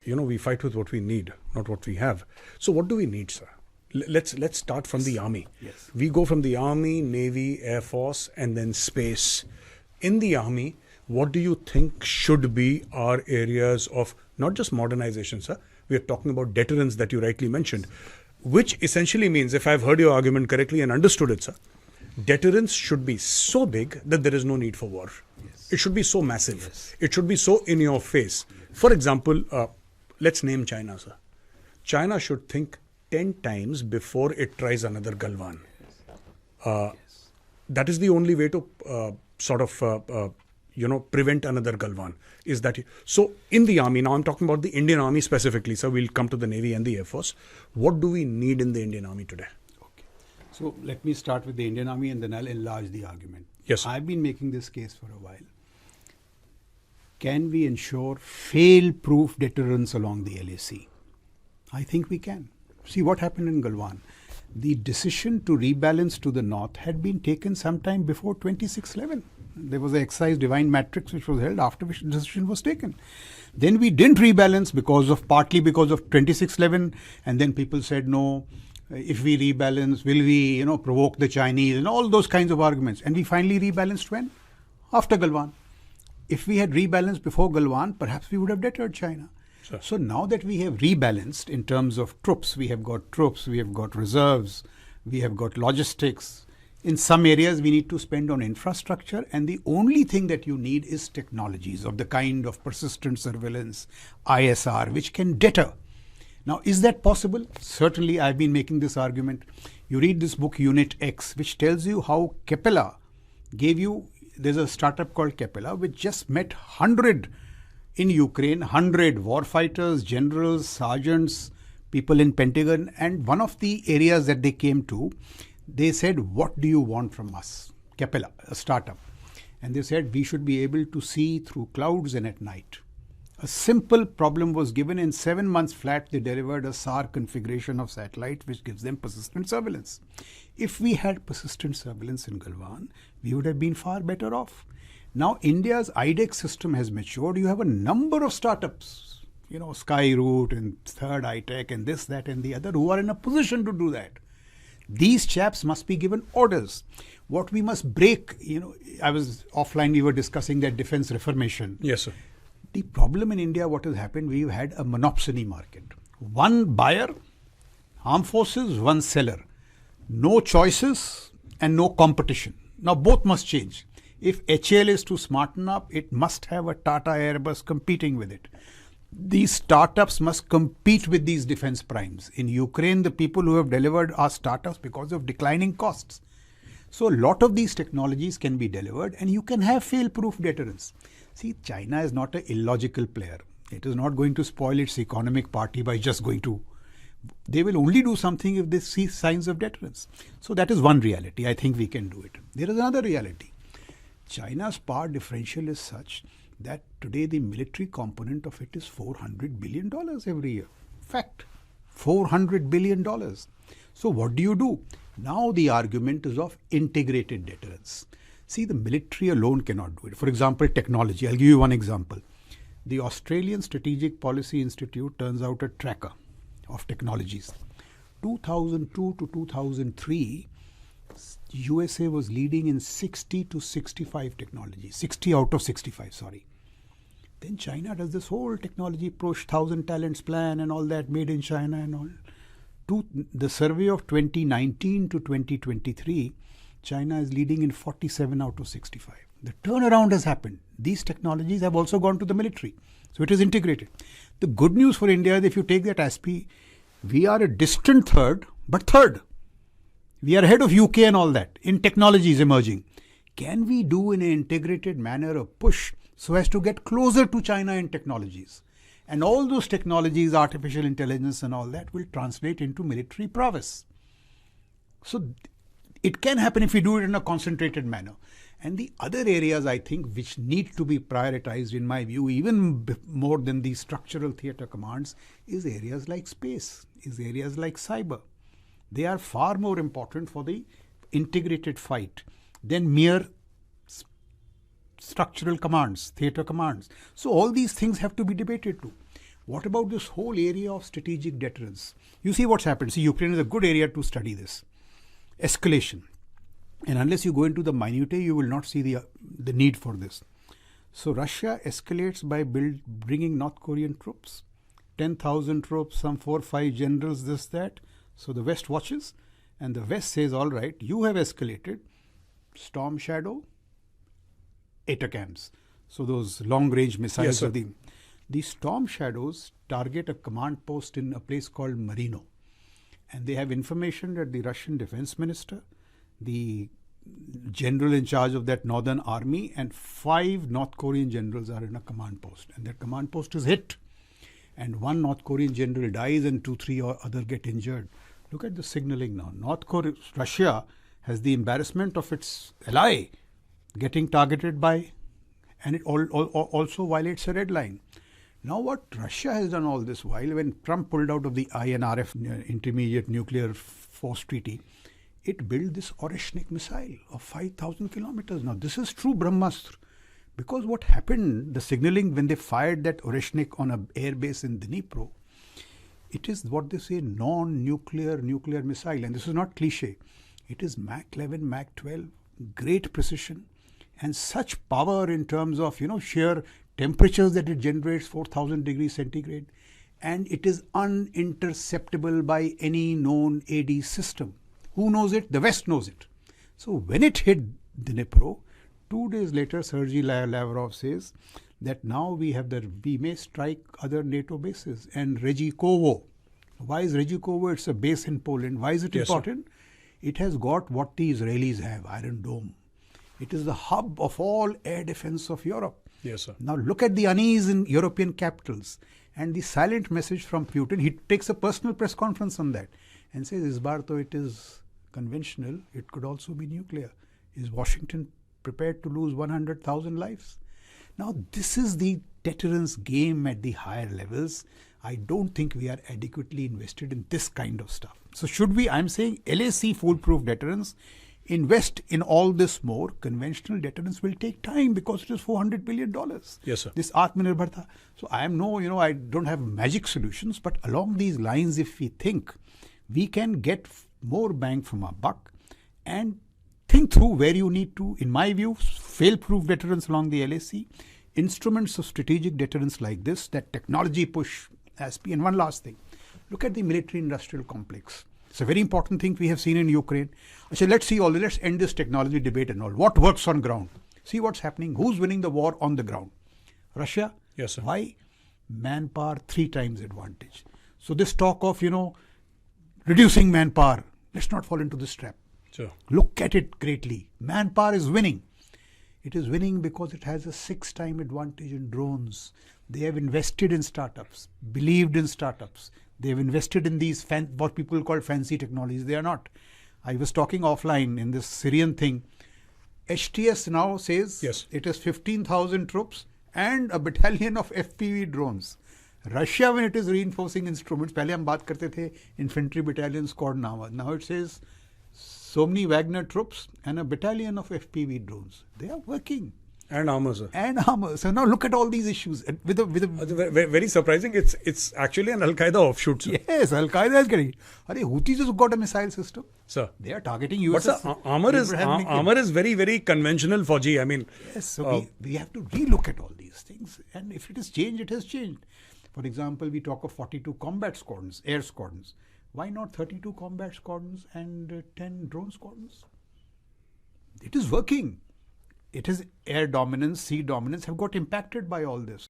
We fight with what we need, not what we have. So what do we need, sir? Let's start from the army. Yes. We go from the army, navy, air force, and then space. In the army, what do you think should be our areas of not just modernization, sir? We are talking about deterrence that you rightly mentioned, which essentially means, if I've heard your argument correctly and understood it, sir, deterrence should be so big that there is no need for war. Yes. It should be so massive. Yes. It should be so in your face. For example, let's name China, sir. China should think 10 times before it tries another Galwan. That is the only way to prevent another Galwan. Is that so? In the army, now I'm talking about the Indian Army specifically, sir. We'll come to the Navy and the Air Force. What do we need in the Indian Army today? Okay. So let me start with the Indian Army and then I'll enlarge the argument. Yes, sir. I've been making this case for a while. Can we ensure fail-proof deterrence along the LAC? I think we can. See what happened in Galwan. The decision to rebalance to the north had been taken sometime before 2611. There was an exercise divine matrix which was held after which the decision was taken. Then we didn't rebalance partly because of 2611, and then people said no. If we rebalance, will we provoke the Chinese, and all those kinds of arguments. And we finally rebalanced when? After Galwan. If we had rebalanced before Galwan, perhaps we would have deterred China. Sure. So now that we have rebalanced in terms of troops, we have got reserves, we have got logistics. In some areas, we need to spend on infrastructure, and the only thing that you need is technologies of the kind of persistent surveillance, ISR, which can deter. Now, is that possible? Certainly, I've been making this argument. You read this book, Unit X, which tells you how Capella there's a startup called Capella, which just met 100 in Ukraine, 100 warfighters, generals, sergeants, people in Pentagon. And one of the areas that they came to, they said, what do you want from us? Capella, a startup. And they said, we should be able to see through clouds and at night. A simple problem was given. In 7 months flat, they delivered a SAR configuration of satellite, which gives them persistent surveillance. If we had persistent surveillance in Galwan, we would have been far better off. Now, India's IDEX system has matured. You have a number of startups, Skyroot and Third iTech and this, that and the other, who are in a position to do that. These chaps must be given orders. What we must break, I was offline, we were discussing that defense reformation. Yes, sir. The problem in India, what has happened, we've had a monopsony market. One buyer, armed forces, one seller. No choices and no competition. Now both must change. If HAL is to smarten up, it must have a Tata Airbus competing with it. These startups must compete with these defense primes. In Ukraine, the people who have delivered are startups because of declining costs. So a lot of these technologies can be delivered and you can have fail-proof deterrence. See, China is not an illogical player. It is not going to spoil its economic party by just going to. They will only do something if they see signs of deterrence. So that is one reality. I think we can do it. There is another reality. China's power differential is such that today the military component of it is $400 billion every year. Fact. $400 billion. So what do? Now the argument is of integrated deterrence. See, the military alone cannot do it. For example, technology. I'll give you one example. The Australian Strategic Policy Institute turns out a tracker of technologies. 2002 to 2003, USA was leading in 60 to 65 technologies. 60 out of 65, sorry. Then China does this whole technology push, 1,000 talents plan and all that, made in China and all. The survey of 2019 to 2023, China is leading in 47 out of 65. The turnaround has happened. These technologies have also gone to the military. So it is integrated. The good news for India is if you take that ASPI, we are a distant third, but third. We are ahead of UK and all that in technologies emerging. Can we do in an integrated manner a push so as to get closer to China in technologies? And all those technologies, artificial intelligence and all that, will translate into military prowess. So it can happen if we do it in a concentrated manner. And the other areas, I think, which need to be prioritized, in my view, even more than these structural theatre commands, is areas like space, is areas like cyber. They are far more important for the integrated fight than mere structural commands, theatre commands. So all these things have to be debated too. What about this whole area of strategic deterrence? You see what's happened. See, Ukraine is a good area to study this. Escalation. And unless you go into the minutiae, you will not see the need for this. So Russia escalates by bringing North Korean troops. 10,000 troops, some 4 or 5 generals, this, that. So the West watches, and the West says, all right, you have escalated. Storm Shadow, ATACMS. So those long-range missiles. Yes, the Storm Shadows target a command post in a place called Marino. And they have information that the Russian defense minister, the general in charge of that northern army, and 5 North Korean generals are in a command post. And that command post is hit. And 1 North Korean general dies and 2-3 or other get injured. Look at the signaling now. Russia has the embarrassment of its ally getting targeted by, and it also violates a red line. Now what Russia has done all this while, when Trump pulled out of the INRF, Intermediate Nuclear Force Treaty, it built this Oreshnik missile of 5,000 kilometers. Now this is true Brahmastra. Because what happened, the signaling when they fired that Oreshnik on an airbase in Dnipro, it is what they say nuclear missile. And this is not cliche. It is Mach 11, Mach 12, great precision and such power in terms of, sheer temperatures that it generates, 4,000 degrees centigrade. And it is uninterceptable by any known AD system. Who knows it? The West knows it. So when it hit Dnipro, 2 days later, Sergei Lavrov says that now we may strike other NATO bases. And Regikovo. Why is Regikovo? It's a base in Poland. Why is it important? Sir. It has got what the Israelis have, Iron Dome. It is the hub of all air defense of Europe. Yes, sir. Now look at the unease in European capitals and the silent message from Putin. He takes a personal press conference on that and says, "Is bar though it is conventional, it could also be nuclear." Is Washington prepared to lose 100,000 lives? Now this is the deterrence game at the higher levels. I don't think we are adequately invested in this kind of stuff. So should we, I'm saying LAC foolproof deterrence, invest in all this more. Conventional deterrence will take time because it is $400 billion. Yes, sir. This Atmanirbharta. So I am I don't have magic solutions, but along these lines, if we think we can get more bang from our buck and think through where you need to, in my view, fail-proof deterrence along the LAC, instruments of strategic deterrence like this, that technology push ASPI. And one last thing, look at the military-industrial complex. It's a very important thing we have seen in Ukraine. So let's end this technology debate and all. What works on ground? See what's happening. Who's winning the war on the ground? Russia? Yes, sir. Why? Manpower 3 times advantage. So this talk of, reducing manpower, let's not fall into this trap. Sure. Look at it greatly. Manpower is winning. It is winning because it has a 6-time advantage in drones. They have invested in startups, believed in startups. They have invested in these what people call fancy technologies. They are not. I was talking offline in this Syrian thing. HTS now says it has 15,000 troops and a battalion of FPV drones. Russia, when it is reinforcing instruments, पहले हम बात करते थे infantry battalion squad now it says so many Wagner troops and a battalion of FPV drones. They are working. And armor, sir. And armor. So now look at all these issues. With a very surprising. It's actually an Al Qaeda offshoot, sir. Yes, Al Qaeda is getting. Houthis has got a missile system. Sir, they are targeting US. But sir, armor is very, very conventional for G. I mean, yes. So we have to relook at all these things. And if it has changed, it has changed. For example, we talk of 42 combat squadrons, air squadrons. Why not 32 combat squadrons and 10 drone squadrons? It is working. It is air dominance, sea dominance have got impacted by all this.